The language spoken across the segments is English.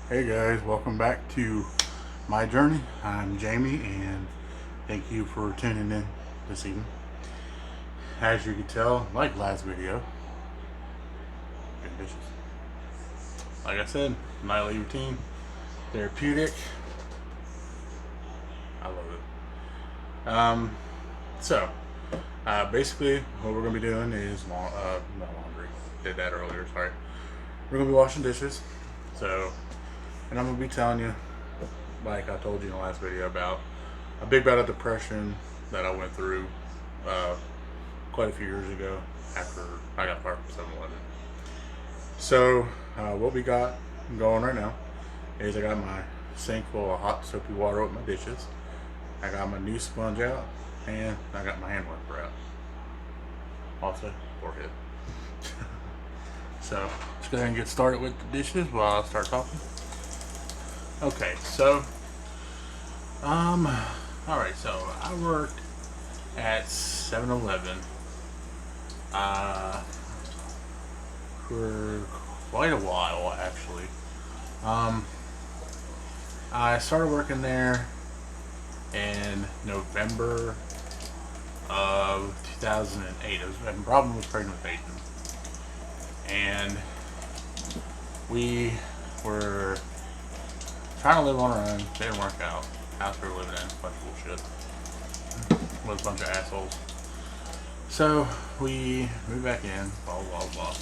Hey guys, welcome back to my journey. I'm Jamie and thank you for tuning in this evening. As you can tell, like last video, good dishes. Like I said, nightly routine, therapeutic. I love it. So basically what we're going to be doing is not laundry. Did that earlier, sorry. We're going to be washing dishes. So, and I'm going to be telling you, like I told you in the last video, about a big bout of depression that I went through quite a few years ago after I got fired from 7-Eleven. So what we got going right now is I got my sink full of hot soapy water with my dishes. I got my new sponge out, and I got my hand wiper out. Also, forehead. So let's go ahead and get started with the dishes while I start talking. Okay, so alright, so I worked at 7-Eleven for quite a while, actually. I started working there in November of 2008. It was a problem with pregnant baby, and we were trying to live on our own. Didn't work out. House we were living in, a bunch of bullshit. Was a bunch of assholes. So we moved back in, blah blah blah.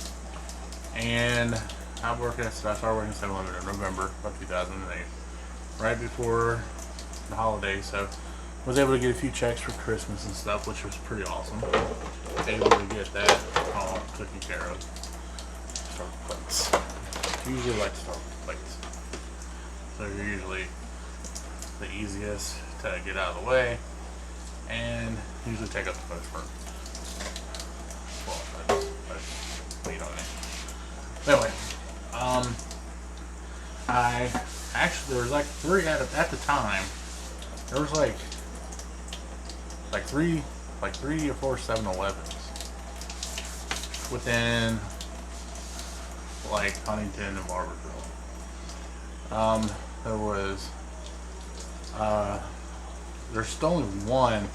And I started working at 7-Eleven in November of 2008, right before the holidays. So I was able to get a few checks for Christmas and stuff, which was pretty awesome. Able to get that all taken care of. Start with plates. Usually like to start with plates. So you're usually the easiest to get out of the way and usually take up the most work. Well, I lead on it. Anyway, I actually, there was like three at the time. There was like three or four 7-Elevens within like Huntington and Barberville. There was there's still only one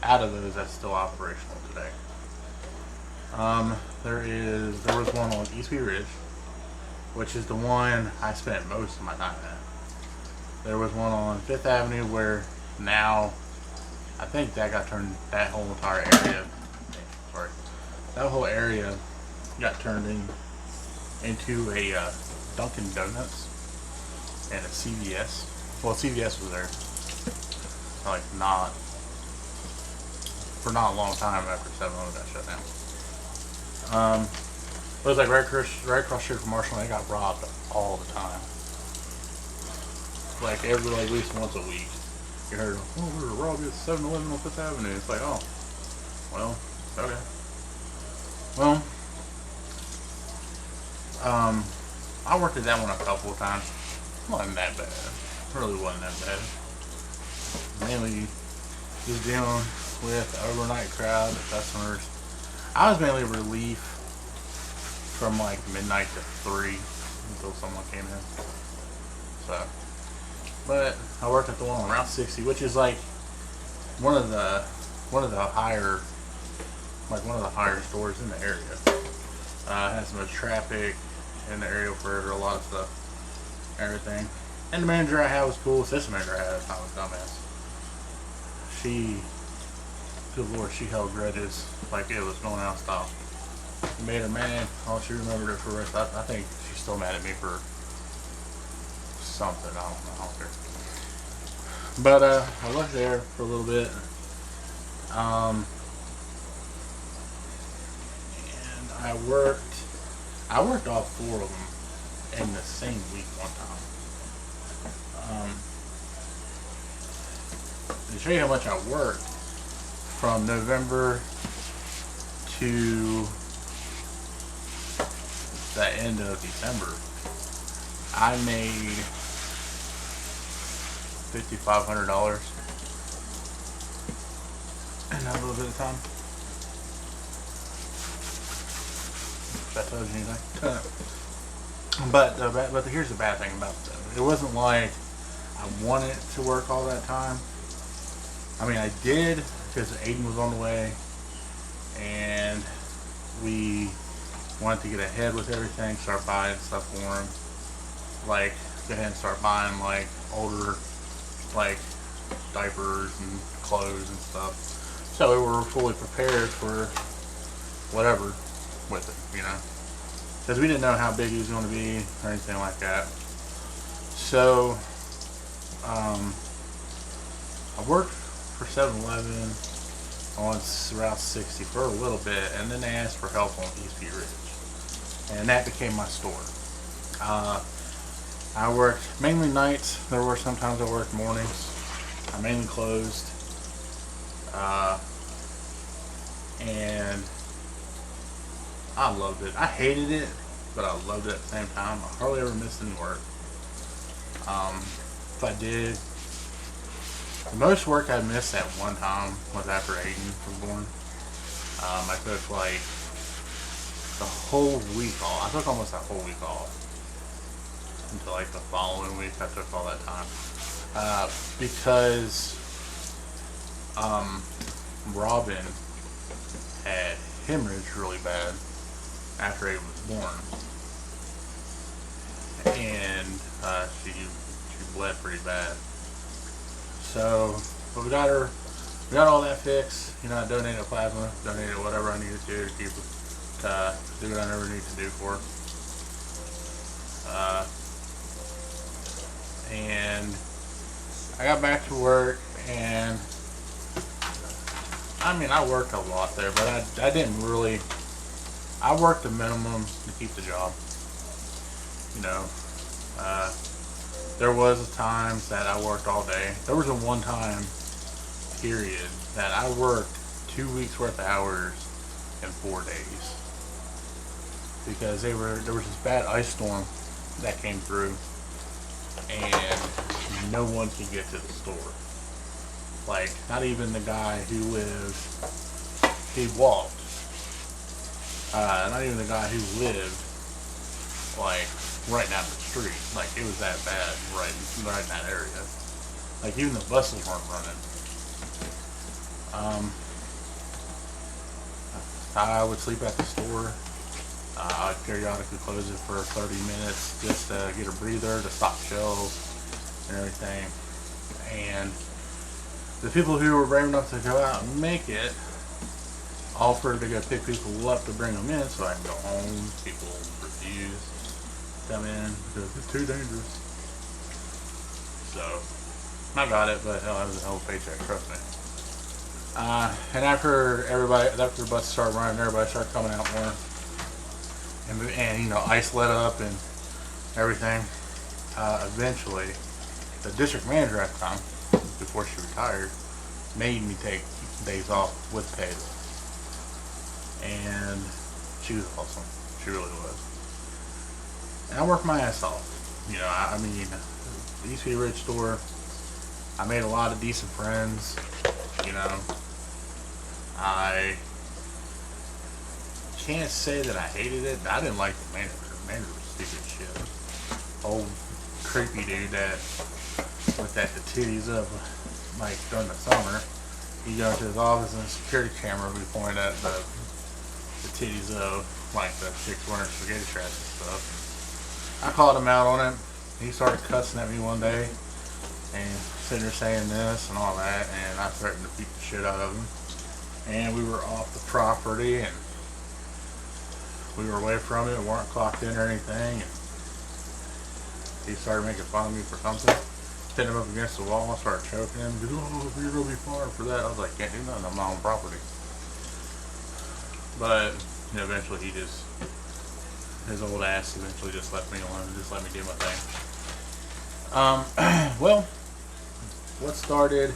out of those that's still operational today. There was one on East View Ridge, which is the one I spent most of my time at. There was one on 5th Avenue where now I think that whole entire area, that whole area got turned into a Dunkin' Donuts and a CVS. Well, CVS was there for not a long time after 7-Eleven got shut down. It was like right across the street from Marshall, and they got robbed all the time. Like at least once a week. You heard, oh, we were robbed at 7-Eleven on 5th Avenue. It's like, oh, well, okay. Well, I worked at that one a couple of times. Wasn't that bad. Really wasn't that bad. Mainly just dealing with the overnight crowd, the customers. I was mainly relief from like midnight to 3 until someone came in. So, but I worked at the one on Route 60, which is like one of the higher stores in the area. Has some traffic in the area for a lot of stuff, everything. And the manager I had was cool. Assistant manager I had was kind of a dumbass. Good lord, she held grudges like it was going out of style. It made her mad. Oh, she remembered it for the rest. I think she's still mad at me for something. I don't care. But I worked there for a little bit. And I worked all 4 of them in the same week one time. To show you how much I worked, from November to the end of December, I made $5,500 in that little bit of time. If that tells you anything. But here's the bad thing about them. It wasn't like I wanted to work all that time. I mean, I did because Aiden was on the way, and we wanted to get ahead with everything, start buying stuff for him. Like, go ahead and start buying like older, like diapers and clothes and stuff. So we were fully prepared for whatever with it, you know, because we didn't know how big he was going to be or anything like that. So I worked for 7-Eleven on Route 60 for a little bit, and then they asked for help on East P Ridge, and that became my store. Uh, I worked mainly nights. There were sometimes I worked mornings. I mainly closed, and I loved it. I hated it, but I loved it at the same time. I hardly ever missed any work. If I did, the most work I missed at one time was after Aiden was born. I took like the whole week off. I took almost that whole week off until like the following week. I took all that time because Robin had hemorrhage really bad after Aiden was born, and she bled pretty bad. So, but we got all that fixed. You know, I donated plasma, donated whatever I needed to keep do what I never need to do for her. And I got back to work, and I mean, I worked a lot there, but I didn't really. I worked the minimum to keep the job. You know, there was times that I worked all day. There was a one-time period that I worked 2 weeks worth of hours in 4 days because there was this bad ice storm that came through, and no one could get to the store. Like, not even the guy who lived. He walked. Not even the guy who lived like right down the street. Like, it was that bad right in that area. Like, even the buses weren't running. I would sleep at the store. I would periodically close it for 30 minutes just to get a breather, to stock shelves and everything. And the people who were brave enough to go out and make it offered to go pick people up to bring them in so I can go home. People refused to come in because it's too dangerous. So I got it, but hell, that was a hell of a paycheck, trust me. And after the bus started running, everybody started coming out more, and you know, ice let up and everything. Eventually, the district manager at the time, before she retired, made me take days off with pay. And she was awesome. She really was. And I worked my ass off. You know, I mean, the East P Ridge store, I made a lot of decent friends. You know, I can't say that I hated it. I didn't like the manager. The manager was stupid shit. Old creepy dude that with the titties up, like during the summer. You go into his office and a security camera would be pointed at the titties of like the chicks wearing spaghetti straps and stuff. I called him out on it. He started cussing at me one day and sitting there saying this and all that, and I threatened to beat the shit out of him. And we were off the property, and we were away from it, weren't clocked in or anything, and he started making fun of me for something. Pinned him up against the wall, I started choking him. He goes, "Oh, you're gonna be fired for that." I was like, "Can't do nothing, I'm not on property." But you know, eventually his old ass eventually just left me alone and just let me do my thing. Well, what started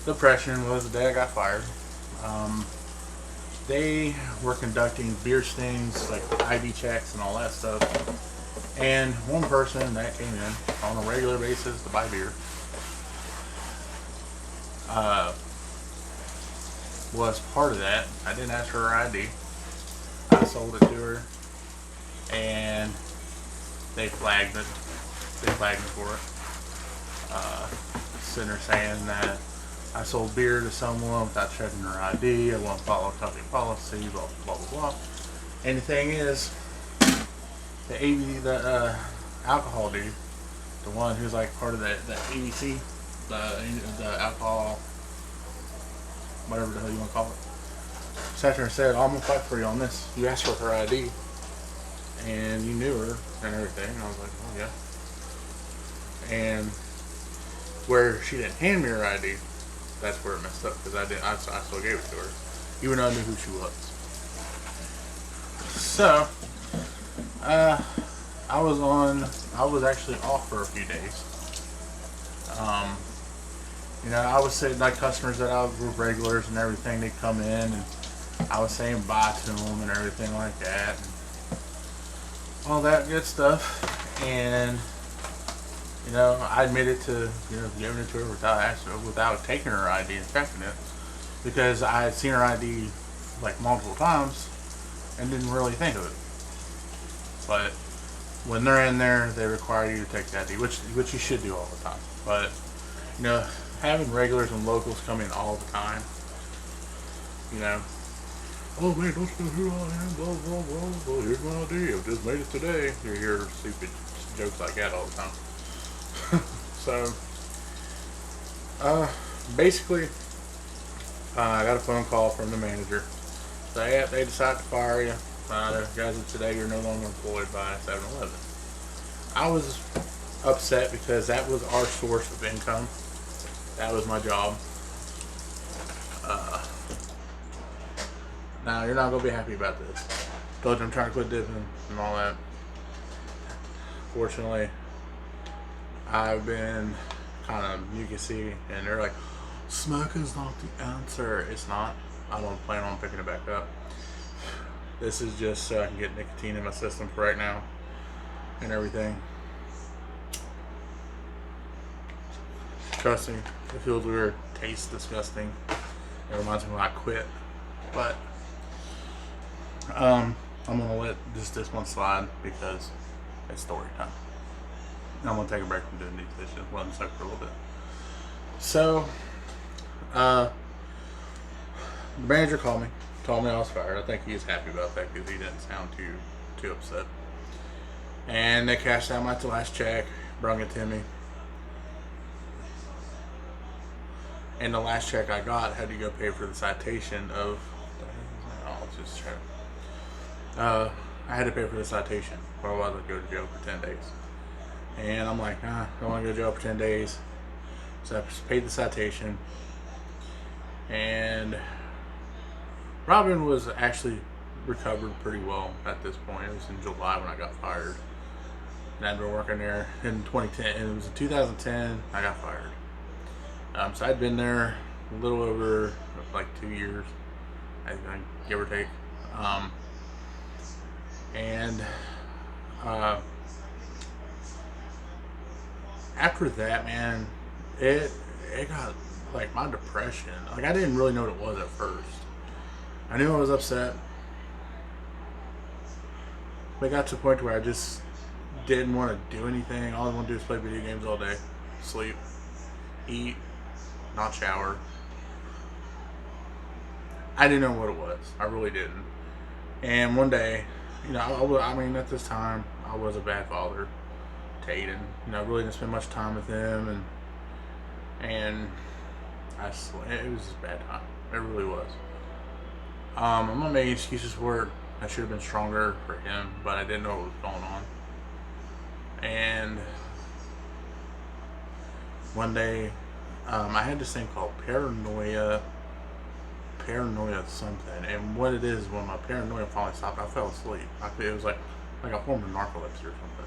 depression was the day I got fired. They were conducting beer stings, like IV checks and all that stuff. And one person that came in on a regular basis to buy beer was part of that. I didn't ask for her ID. I sold it to her. And they flagged it. They flagged me for it. Sitting there saying that I sold beer to someone without checking their ID. I won't follow company policy. Blah blah blah blah. And the thing is, the alcohol dude, the one who's like part of the ABC, the alcohol, whatever the hell you want to call it, sat there and said, "I'm gonna fight for you on this. You asked for her ID, and you knew her and everything." And I was like, "Oh yeah." And where she didn't hand me her ID, that's where it messed up, because I still gave it to her, even though I knew who she was. So, I was actually off for a few days. I was saying, like, customers that were regulars and everything, they'd come in, and I was saying bye to them and everything like that, and all that good stuff. And I admitted to giving it to her without taking her ID and checking it, because I had seen her ID like multiple times and didn't really think of it. But when they're in there, they require you to take the ID, which you should do all the time. But having regulars and locals come in all the time, "Oh man, don't know who I am, blah blah blah blah. Here's my ID. I just made it today." You hear stupid jokes like that all the time. So, basically, I got a phone call from the manager. They decided to fire you. Guys, today you're no longer employed by 7-Eleven. I was upset because that was our source of income. That was my job. Now, you're not going to be happy about this. Told you I'm trying to quit dipping and all that. Fortunately, I've been kind of mucusy, and they're like, "Smoking's not the answer." It's not. I don't plan on picking it back up. This is just so I can get nicotine in my system for right now and everything. Trust me, it feels weird. Tastes disgusting. It reminds me when I quit. But I'm gonna let this one slide because it's story time. I'm gonna take a break from doing these dishes. Let them soak for a little bit. So, the manager called me, told me I was fired. I think he was happy about that because he didn't sound too upset. And they cashed out my last check, brung it to me. And the last check I got had to go pay for the citation of. I had to pay for the citation, or otherwise I'd go to jail for 10 days. And I'm like, I don't want to go to jail for 10 days. So I paid the citation. And Robin was actually recovered pretty well at this point. It was in July when I got fired. And I'd been working there in 2010. And it was in 2010 I got fired. So I'd been there a little over like 2 years, I think, give or take. After that, man, it got like my depression. Like, I didn't really know what it was at first. I knew I was upset, but it got to the point where I just didn't want to do anything. All I want to do is play video games all day, sleep, eat, not shower. I didn't know what it was. I really didn't. And one day, at this time, I was a bad father to Aiden. I really didn't spend much time with him, and it was just a bad time. It really was. I'm not making excuses for it. I should have been stronger for him, but I didn't know what was going on. And one day, I had this thing called paranoia something, and what it is, when my paranoia finally stopped, I fell asleep. It was like a form of narcolepsy or something.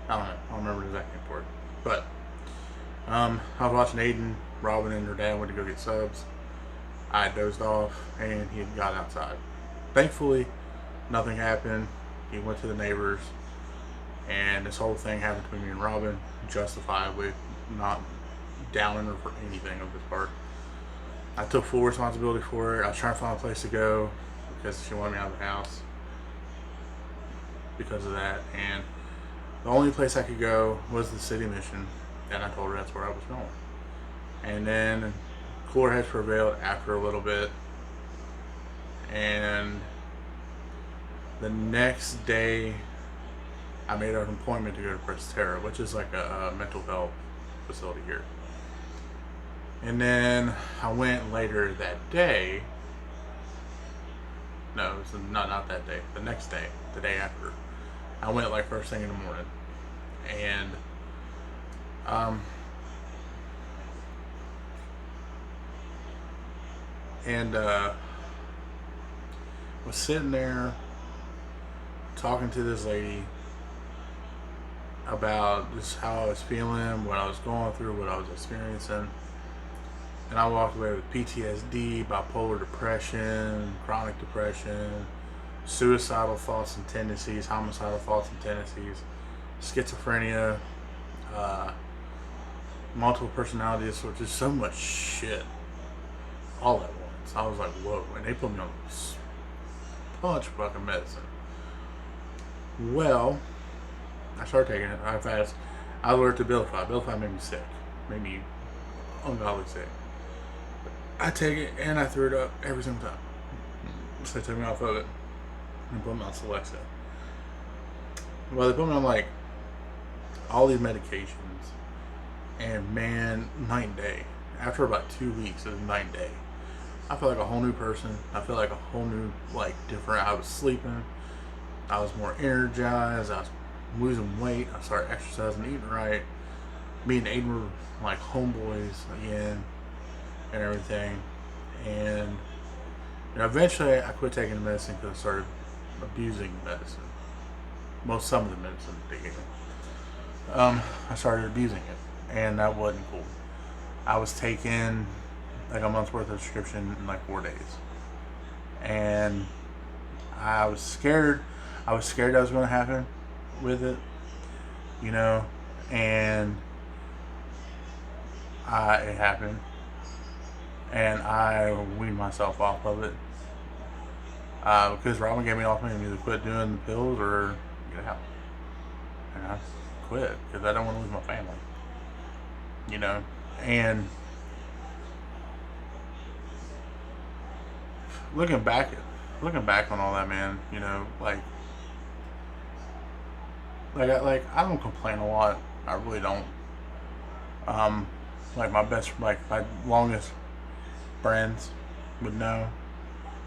I don't know. I don't remember the exact name for it. But I was watching Aiden, Robin, and her dad went to go get subs. I dozed off, and he had got outside. Thankfully, nothing happened. He went to the neighbors, and this whole thing happened between me and Robin, justifiably, not downing her for anything of this part. I took full responsibility for it. I was trying to find a place to go because she wanted me out of the house because of that. And The only place I could go was the city mission, and I told her that's where I was going. And then cooler heads prevailed after a little bit, and the next day I made an appointment to go to Prestera, which is like a mental health facility here. And then I went later that day. No, it was not that day. The next day, the day after. I went like first thing in the morning, and um, and was sitting there talking to this lady about just how I was feeling, what I was going through, what I was experiencing. And I walked away with PTSD, bipolar depression, chronic depression, suicidal thoughts and tendencies, homicidal thoughts and tendencies, schizophrenia, multiple personality disorder, just so much shit all at once. I was like, whoa. And they put me on a bunch of fucking medicine. Well, I started taking it. I alerted Abilify. Abilify made me sick. Made me ungodly sick. I take it and I threw it up every single time. So they took me off of it and put me on Celexa. Well, they put me on like all these medications, and man, night and day. After about 2 weeks, it was night and day. I feel like a whole new person. I feel like a whole new, like, different. I was sleeping. I was more energized. I was losing weight. I started exercising, eating right. Me and Aiden were like homeboys again and everything. And eventually I quit taking the medicine because I started abusing medicine. Some of the medicine they gave me. I started abusing it, and that wasn't cool. I was taking like a month's worth of prescription in like 4 days, and I was scared. I was scared that was going to happen with it, and it happened, and I weaned myself off of it because Robin gave me an ultimatum: either quit doing the pills or get out. And I quit because I don't want to lose my family, and looking back on all that, man, I don't complain a lot. I really don't. My longest friends would know.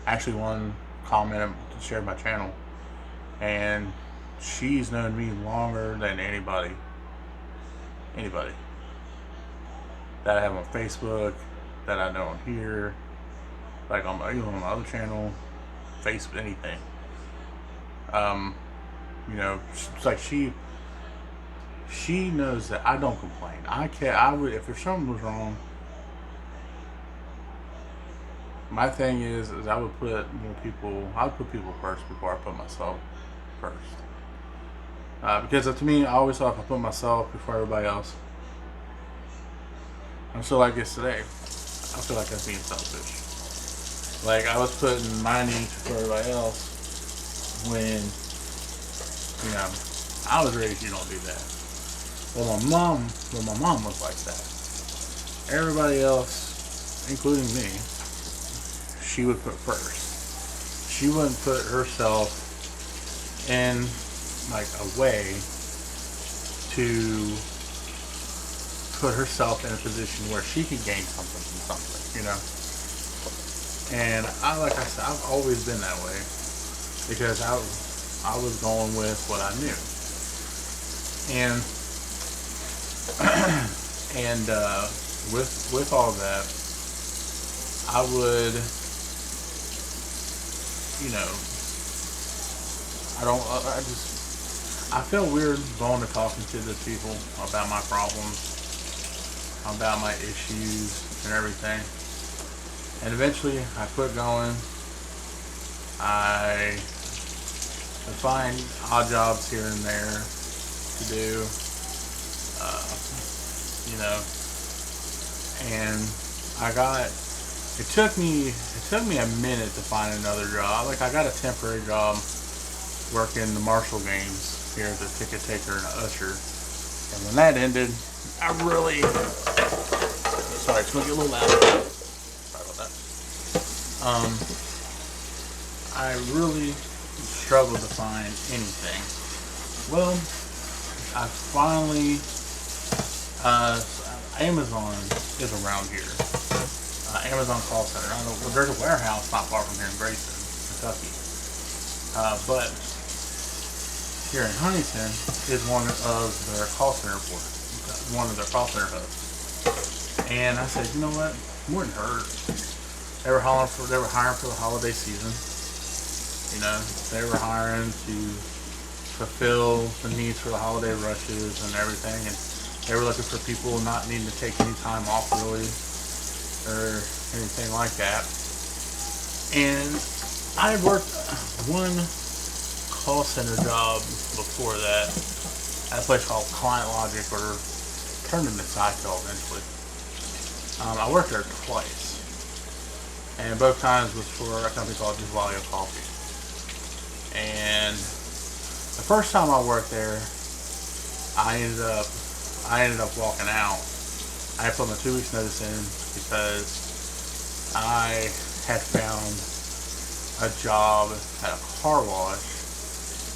Actually, one commented to share my channel, and she's known me longer than anybody that I have on Facebook, that I know on here, like on my other channel, Facebook, anything. It's like she knows that I don't complain. I would, if there's something was wrong, my thing is I would put people first before I put myself first. Because to me, I always thought if I put myself before everybody else, I'm still like this today. I feel like that's being selfish. Like I was putting my needs before everybody else when, I was raised, you don't do that. Well, my mom was like that. Everybody else, including me, she would put first. She wouldn't put herself in like a way to put herself in a position where she could gain something from something, And like I said, I've always been that way because I was going with what I knew, and and with all that, I would, I feel weird going to talking to the people about my problems, about my issues and everything. And eventually I quit going. I would find odd jobs here and there to do, and it took me a minute to find another job. Like I got a temporary job working the Marshall games cashier, the ticket taker, and an usher. And when that ended, I really, sorry, it's gonna get a little loud. Sorry about that. Um, I really struggled to find anything. Well, I finally, Amazon is around here. Amazon call center. I don't know, well, there's a warehouse not far from here in Grayson, Kentucky. But here in Huntington is one of their call center one of their call center hubs. And I said, you know what? It wouldn't hurt. They were hiring for the holiday season. You know, they were hiring to fulfill the needs for the holiday rushes and everything, and they were looking for people not needing to take any time off really or anything like that. And I worked one call center job before that at a place called Client Logic, or turned into Cycle eventually. I worked there twice, and both times was for a company called Juvalio Coffee. And the first time I worked there, I ended up walking out. I put my 2 weeks notice in because I had found a job at a car wash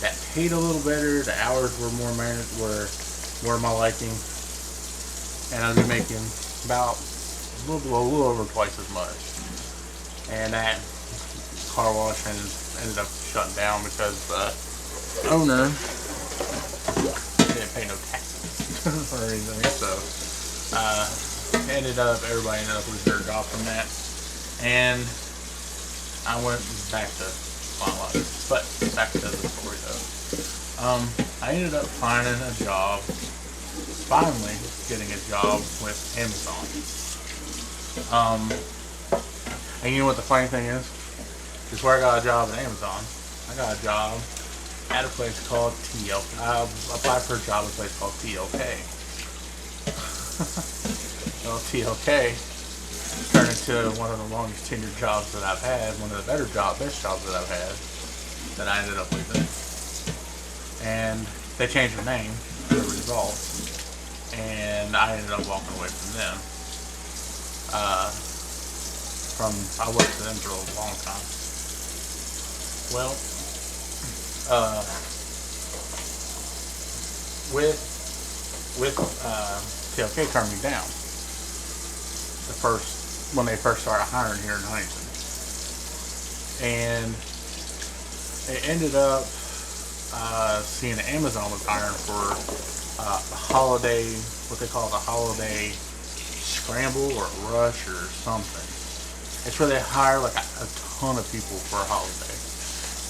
that paid a little better. The hours were more my liking, and I'd be making about a little over twice as much. And that car wash ended up shutting down because the owner didn't pay no taxes or anything. So everybody ended up losing their job from that, and I went back to Client. But back to the story though. I ended up finding a job, finally getting a job with Amazon. And you know what the funny thing is? Is where I got a job at Amazon. I got a job at a place called TL. I applied for a job at a place called TLK. Well, TLK turned into one of the longest tenured jobs that I've had, one of the best jobs that I've had, that I ended up leaving. And they changed their name as a result, and I ended up walking away from them. I worked for them for a long time. Well, with TLK turning me down when they first started hiring here in Huntington, and it ended up seeing that Amazon was hiring for the holiday, what they call the holiday scramble or rush or something. It's where they hire like a ton of people for a holiday.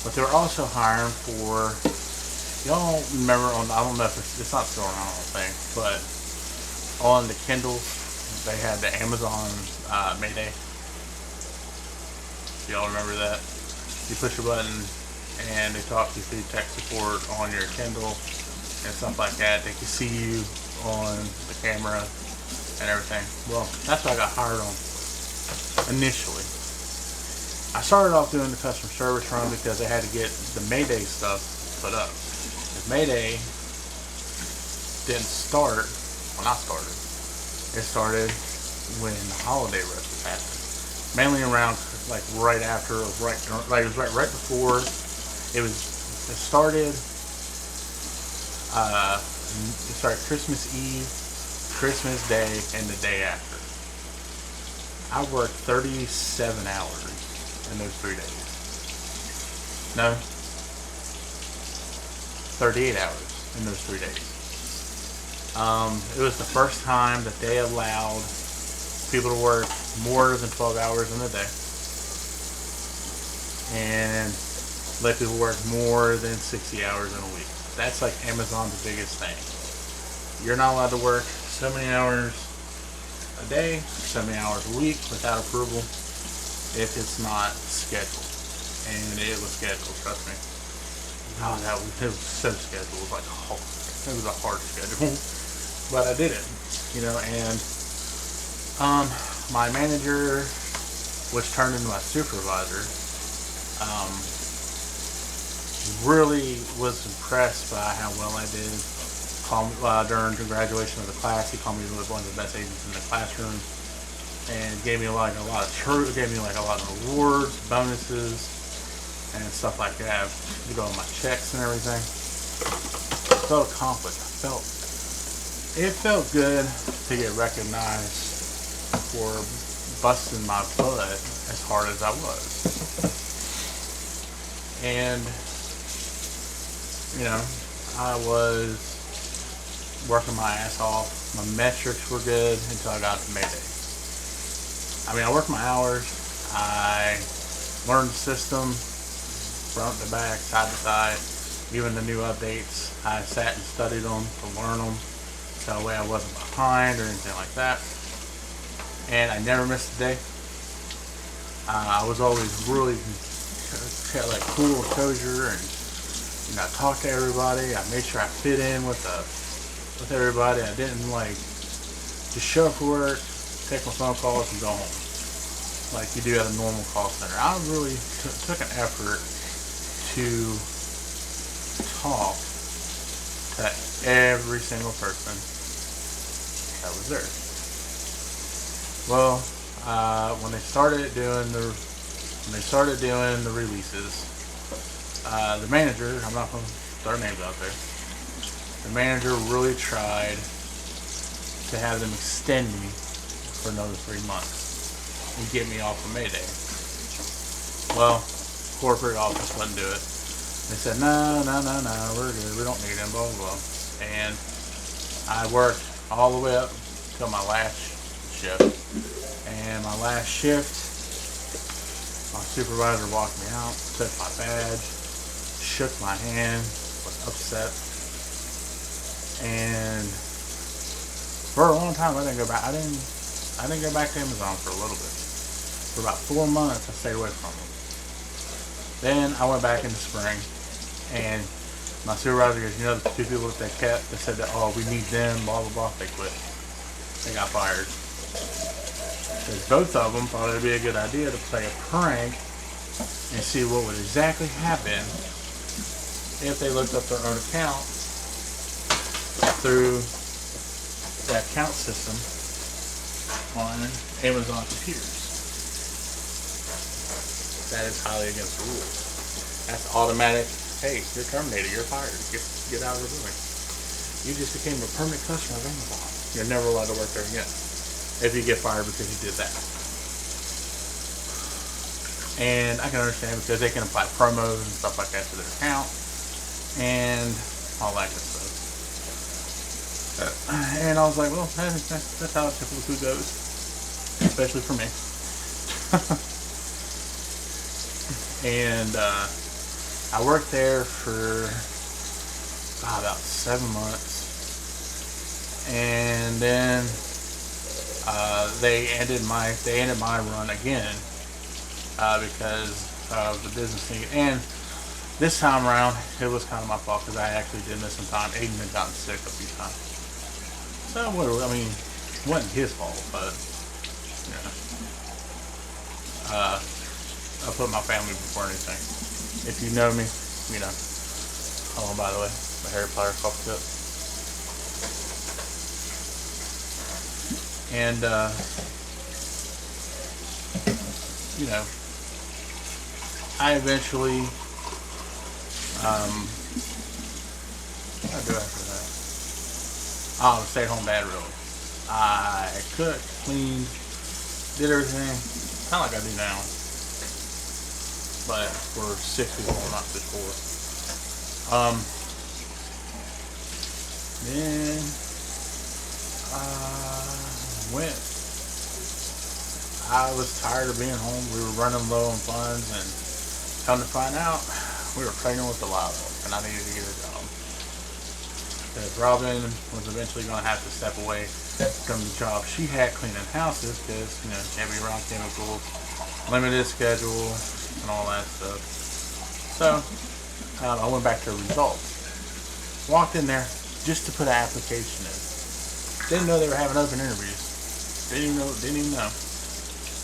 But they were also hiring for, y'all remember I don't know if it's not still around, I don't think, but on the Kindles, they had the Amazon Mayday. Y'all remember that? You push a button and they talk you through tech support on your Kindle and stuff like that. They can see you on the camera and everything. Well, that's what I got hired on initially. I started off doing the customer service run because they had to get the Mayday stuff put up. Because Mayday didn't start when I started. It started when the holiday rush was happening. Mainly around like right after, it was right before. It started Christmas Eve, Christmas Day, and the day after. I worked 37 hours in those 3 days. No, 38 hours in those 3 days. It was the first time that they allowed people to work more than 12 hours in a day, and let people work more than 60 hours in a week. That's like Amazon's biggest thing. You're not allowed to work so many hours a day, so many hours a week without approval if it's not scheduled. And it was scheduled, trust me. Oh, it was so scheduled. It was like hard. It was a hard schedule. But I did it, and my manager, which turned into my supervisor, really was impressed by how well I did. During the graduation of the class, he called me one of the best agents in the classroom, and gave me gave me like a lot of rewards, bonuses, and stuff like that. You go on my checks and everything. I felt accomplished. It felt good to get recognized for busting my butt as hard as I was. And, I was working my ass off. My metrics were good until I got to Mayday. I worked my hours. I learned the system front to back, side to side. Even the new updates, I sat and studied them to learn them, so that way I wasn't behind or anything like that. And I never missed a day. I was always really like cool and kosher, and I talked to everybody. I made sure I fit in with everybody. I didn't just show up for work, take my phone calls, and go home like you do at a normal call center. I really took an effort to talk to every single person that was there. Well, when they started doing the releases, the manager, I'm not going to throw names out there, the manager really tried to have them extend me for another 3 months and get me off of Mayday. Well, corporate office wouldn't do it. They said, no, we're good, we don't need him, blah, blah, blah. And I worked all the way up till my last shift. And my last shift, my supervisor walked me out, took my badge, shook my hand, was upset. And for a long time, I didn't go back to Amazon for a little bit. For about 4 months, I stayed away from them. Then I went back in the spring, and my supervisor goes, the 2 people that they kept, they said that, oh, we need them, blah, blah, blah. They quit. They got fired. Because both of them thought it would be a good idea to play a prank and see what would exactly happen if they looked up their own account through that account system on Amazon computers. That is highly against the rules. That's automatic. Hey, you're terminated. You're fired. Get out of the building. You just became a permanent customer of Amazon. You're never allowed to work there again if you get fired because you did that. And I can understand because they can apply promos and stuff like that to their account and all that good stuff. And I was like, well, that's how typical food goes, especially for me. And I worked there for about 7 months, and then they ended my run again because of the business need. And this time around, it was kind of my fault because I actually did miss some time. Aiden had gotten sick a few times, so it wasn't his fault, but I put my family before anything. If you know me, oh, by the way, my Harry Potter coffee cup. And, I eventually, what did I do after that? Oh, stay-at-home dad, really. I cooked, cleaned, did everything, kind of like I do now. But for 6 people, not just 4. Then I was tired of being home. We were running low on funds, and come to find out, we were pregnant with Delilah, and I needed to get a job. Because Robin was eventually going to have to step away from the job she had cleaning houses, because can't be around chemicals, limited schedule, and all that stuff. So I went back to results. Walked in there just to put an application in. Didn't know they were having open interviews. Didn't even know.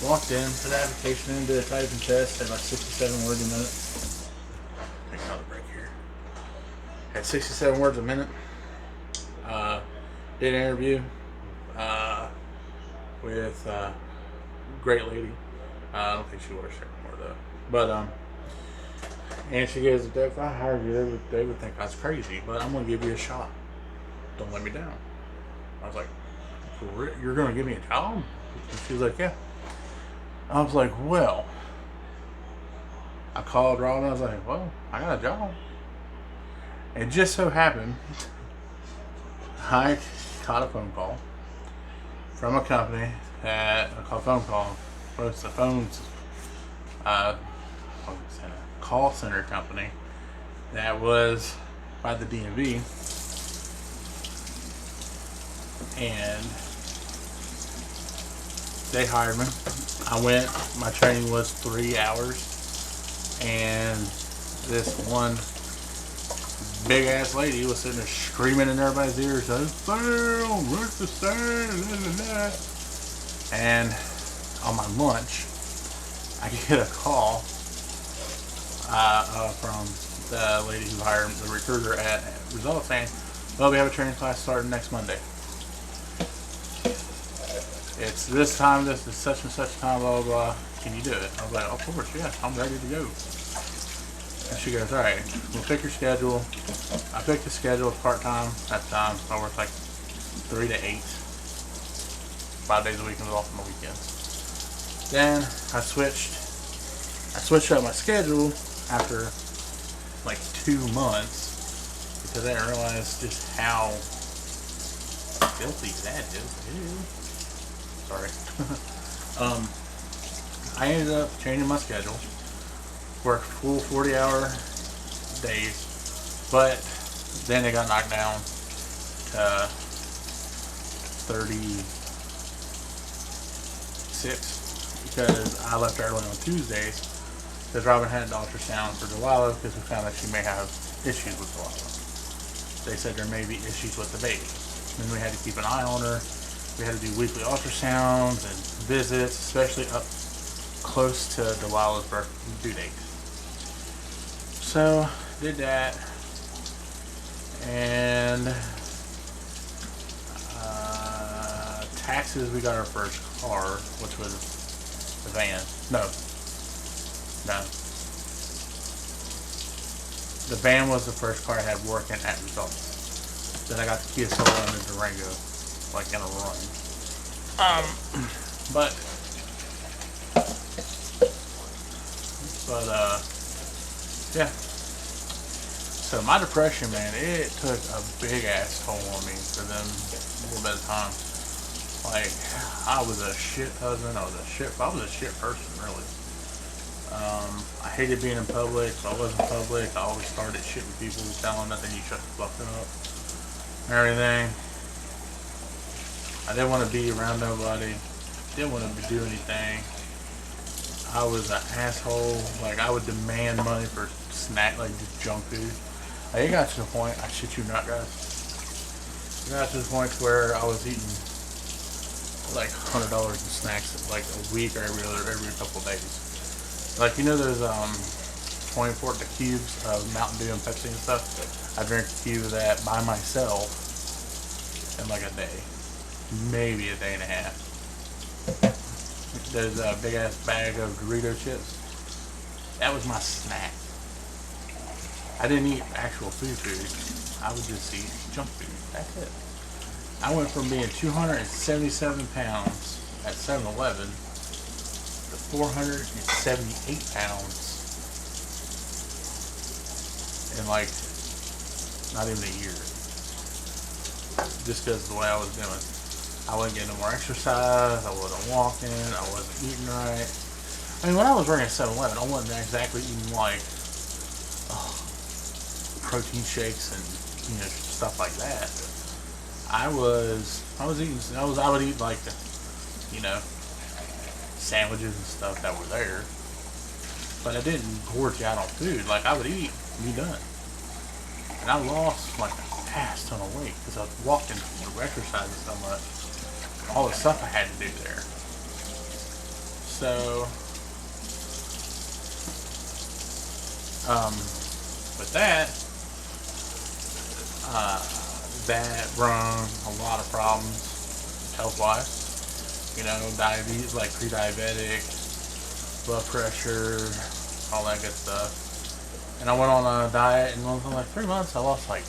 Walked in, put the application in, did a typing test at like 67 words a minute. Take another break here. at 67 words a minute. Did an interview uh, with a great lady. I don't think she works there anymore though. But and she goes, if I hired you, they would think I was crazy. But I'm gonna give you a shot. Don't let me down. I was like, you're gonna give me a job? And she was like, yeah. I was like, well. I called Rob and I was like, well, I got a job. It just so happened I caught a phone call from a company that a phone call. Well, it's a phone's call center company that was by the DMV, and they hired me. I went. My training was 3 hours. And this one big ass lady was sitting there screaming in everybody's ears, and on my lunch, I get a call from the lady who hired the recruiter at Results saying, well, we have a training class starting next Monday. It's this time, this is such and such time, blah, blah, blah. Can you do it? I was like, of course, yeah, I'm ready to go. And she goes, alright, we'll pick your schedule. I picked the schedule, part-time at the time. I worked like 3 to 8. 5 days a week and was off on the weekends. Then I switched up my schedule after like 2 months because I didn't realize just how filthy that is. Ew. Sorry. I ended up changing my schedule. Worked full 40-hour days, but then it got knocked down to 36 because I left early on Tuesdays because Robin had an ultrasound for Delilah because we found that she may have issues with Delilah. They said there may be issues with the baby. And we had to keep an eye on her. We had to do weekly ultrasounds and visits, especially up close to Delilah's birth due date. So, did that. And taxes, we got our first car, which was the van. No. The van was the first car I had working at Results. Then I got the Kia Soul and the Durango, like in a run. Yeah. So my depression, man, it took a big ass toll on me for them a little bit of time. Like, I was a shit husband, I was a shit person, really. I hated being in public, so I wasn't public. I always started shit with people, telling them that they need to shut the fuck up and everything. I didn't want to be around nobody. Didn't want to do anything. I was an asshole. Like, I would demand money for snack, like just junk food. Like, it got to the point, I shit you not, guys. It got to the point where I was eating like $100 in snacks like a week or every couple of days. Like, you know those 24 the cubes of Mountain Dew and Pepsi and stuff? I drank a cube of that by myself in like a day. Maybe a day and a half. There's a big ass bag of Dorito chips. That was my snack. I didn't eat actual food. I would just eat junk food. That's it. I went from being 277 pounds at 7-Eleven to 478 pounds in like not even a year. Just because of the way I was doing. I wasn't getting no more exercise, I wasn't walking, I wasn't eating right. I mean, when I was working at 7-Eleven, I wasn't exactly eating like protein shakes and, you know, stuff like that. I would eat like, you know, sandwiches and stuff that were there. But I didn't gorge out on food. Like, I would eat and be done. And I lost like a ass ton of weight because I was walking and exercising so much. All the stuff I had to do there. So, with that, That brung a lot of problems health-wise. You know, diabetes, like pre-diabetic, blood pressure, all that good stuff. And I went on a diet, and within like 3 months, I lost like,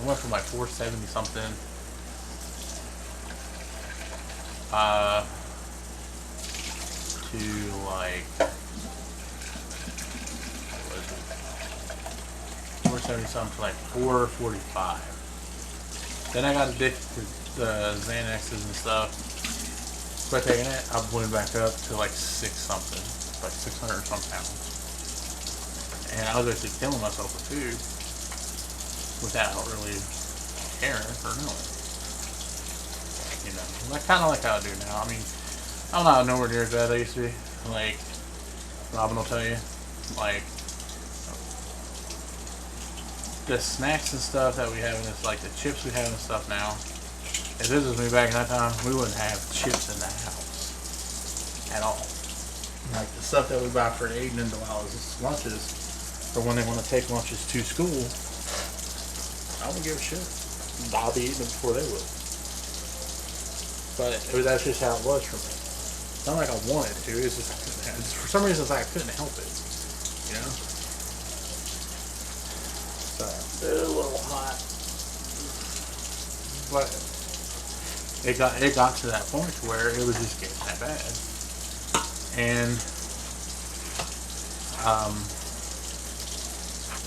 I went from like 470 something to like, what was it? 470 something to like 445. Then I got addicted to the Xanaxes and stuff. Quit taking it, I went back up to like 6 something, like 600 some pounds. And I was actually killing myself with food without really caring or knowing. You know, like kind of like how I do now. I mean, I'm not nowhere near as bad as I used to be. Like Robin will tell you, like the snacks and stuff that we have in this, like the chips we have and stuff now. If this was me back in that time, we wouldn't have chips in the house at all. Like the stuff that we buy for Aiden and Delilah's lunches, or when they want to take lunches to school, I wouldn't give a shit. I'll be eating them before they would. But that's just how it was for me. It's not like I wanted to. It's just for some reason it's like I couldn't help it. You know. So it's a little hot, but it got to that point where it was just getting that bad, and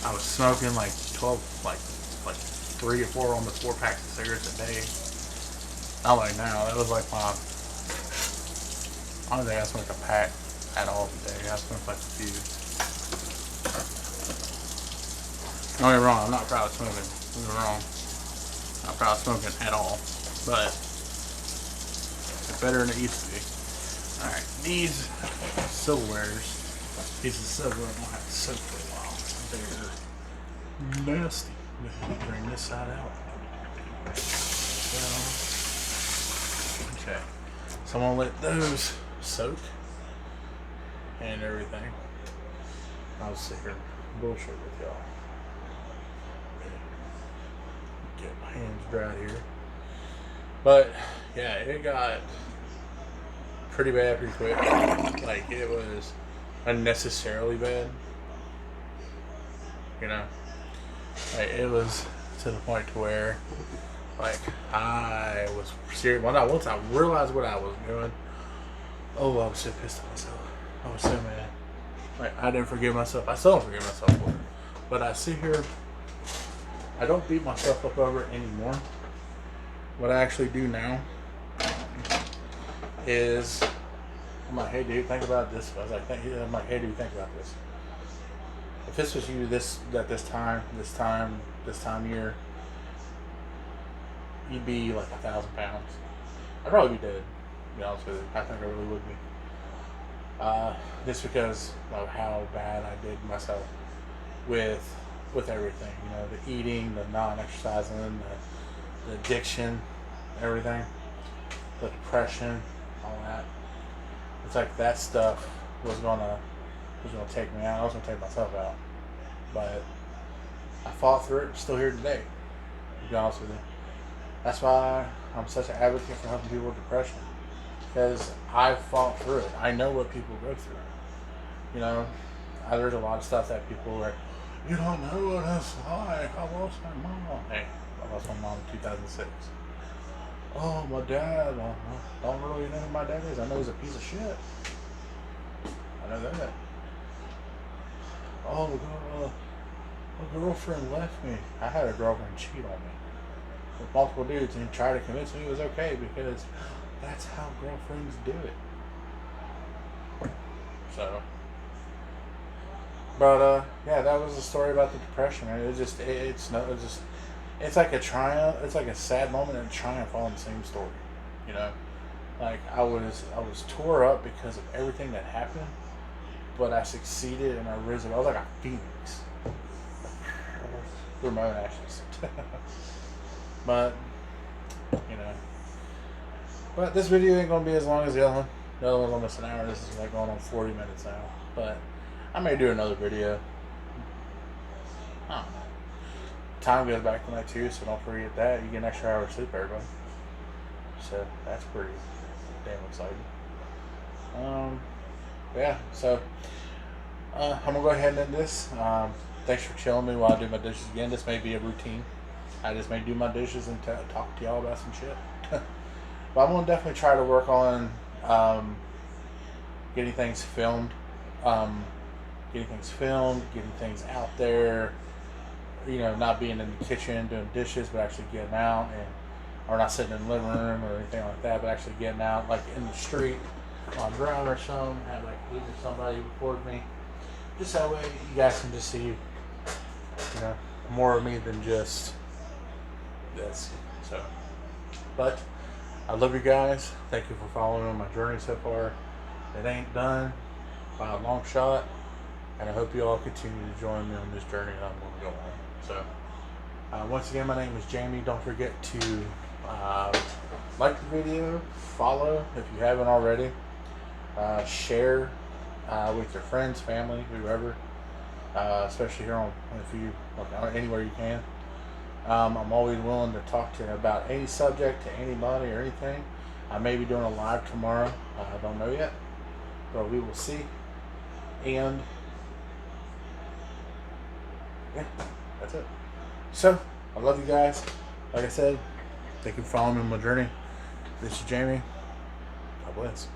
I was smoking like 12, like 3 or 4, almost 4 packs of cigarettes a day. Not like now. That was like my, I don't think I smoked a pack at all today. I smoked like a few. Don't get me wrong, I'm not proud of smoking. Don't get me wrong. Not proud of smoking at all. But it's better than it used to be. Alright, these silverwares, pieces of silver, I don't have to soak for a while. They're nasty. Bring this side out. Okay. So I'm gonna let those soak and everything. I'll sit here and bullshit with y'all. Get my hands dry here. But yeah, it got pretty bad pretty quick. Like it was unnecessarily bad. You know? Like it was to the point to where like I was serious. Once I realized what I was doing, oh, I was so pissed at myself. I was so mad. Like I didn't forgive myself. I still don't forgive myself for it. But I sit here, I don't beat myself up over it anymore. What I actually do now is I'm like, hey dude, think about this. I'm like, hey dude, think about this. If this was you this time year, you'd be like 1,000 pounds. I'd probably be dead, to be honest with you. I think I really would be. Just because of how bad I did myself with everything. You know, the eating, the non-exercising, the addiction, everything, the depression, all that. It's like that stuff was gonna take me out. I was gonna take myself out, but I fought through it. Still here today, to be honest with you. That's why I'm such an advocate for helping people with depression, because I fought through it. I know what people go through. You know, there's a lot of stuff that people are like, you don't know what it's like. I lost my mom. Hey, I lost my mom in 2006. Oh, my dad. I don't really know who my dad is. I know he's a piece of shit. I know that. Oh, my girlfriend left me. I had a girlfriend cheat on me with multiple dudes and tried to convince me it was okay because that's how girlfriends do it. So, but yeah, that was the story about the depression. It's like a triumph. It's like a sad moment and a triumph all in the same story. You know, like I was tore up because of everything that happened, but I succeeded and I risen. I was like a phoenix through my own ashes. But you know, but this video ain't gonna be as long as the other one. The other one's almost an hour. This is like going on 40 minutes now. But I may do another video. I don't know. time goes back tonight too, so don't forget that. You get an extra hour of sleep, everybody. So that's pretty damn exciting. Yeah, so I'm gonna go ahead and end this. Thanks for chilling me while I do my dishes again. This may be a routine. I just may do my dishes and talk to y'all about some shit. But I'm gonna definitely try to work on getting things filmed, um, getting things out there. You know, not being in the kitchen doing dishes, but actually getting out and, or not sitting in the living room or anything like that, but actually getting out, like in the street while I'm driving or something. Have like either somebody record me, just that way you guys can just see, you know, more of me than just this. So, but I love you guys. Thank you for following on my journey so far. It ain't done by a long shot, and I hope you all continue to join me on this journey that I'm going to go on. So, once again, my name is Jamie. Don't forget to like the video, follow if you haven't already, share with your friends, family, whoever, especially here on if you like, anywhere you can. I'm always willing to talk to you about any subject, to anybody or anything. I may be doing a live tomorrow. I don't know yet, but we will see. And yeah, that's it. So, I love you guys. Like I said, thank you for following me on my journey. This is Jamie. God bless.